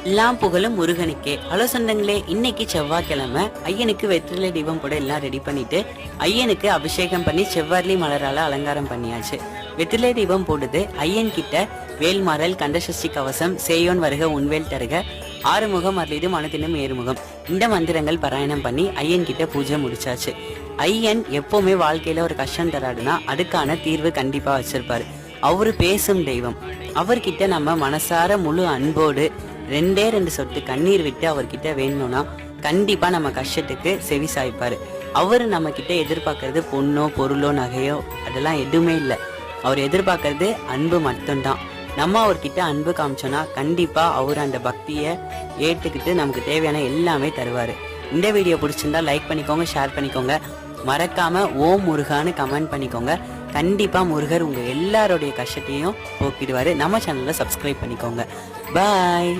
எல்லாம் புகழும் முருகனுக்கே. ஹலோ சொந்தங்களே, இன்னைக்கு செவ்வாய்க்கிழமை. ஐயனுக்கு வெற்றிலை தீபம் போட எல்லாம் ரெடி பண்ணிட்டு ஐயனுக்கு அபிஷேகம் பண்ணி செவ்வார்லி மலரால அலங்காரம் பண்ணியாச்சு. வெற்றிலை தீபம் போடுது. ஐயன் கிட்ட வேல்மாறல், கந்தசஷ்டி கவசம், சேயோன் வருக, உன்வேல் தருக, ஆறுமுகம் அருளிது மனதினும் ஏறுமுகம், இந்த மந்திரங்கள் பாராயணம் பண்ணி ஐயன் கிட்ட பூஜை முடிச்சாச்சு. ஐயன் எப்பவுமே வாழ்க்கையில ஒரு கஷ்டம் தராடுனா அதுக்கான தீர்வு கண்டிப்பா வச்சிருப்பாரு. அவரு பேசும் தெய்வம். அவர்கிட்ட நம்ம மனசார முழு அன்போடு 2 சொட்டு கண்ணீர் விட்டு அவர்கிட்ட வேணும்னா கண்டிப்பா நம்ம கஷ்டத்துக்கு செவி சாய்ப்பாரு. அவரு நம்ம கிட்ட எதிர்பார்க்கறது பொண்ணோ பொருளோ நகையோ அதெல்லாம் எதுவுமே இல்லை. அவர் எதிர்பார்க்கறது அன்பு மட்டும்தான். நம்ம அவர்கிட்ட அன்பு காமிச்சோம்னா கண்டிப்பா அவர் அந்த பக்தியை ஏற்றுக்கிட்டு நமக்கு தேவையான எல்லாமே தருவாரு. இந்த வீடியோ பிடிச்சிருந்தா லைக் பண்ணிக்கோங்க, ஷேர் பண்ணிக்கோங்க, மறக்காம ஓம் முருகான்னு கமெண்ட் பண்ணிக்கோங்க. கண்டிப்பா முருகர் உங்க எல்லாருடைய கஷ்டத்தையும் போக்கிடுவாரு. நம்ம சேனல்ல சப்ஸ்கிரைப் பண்ணிக்கோங்க. பாய்.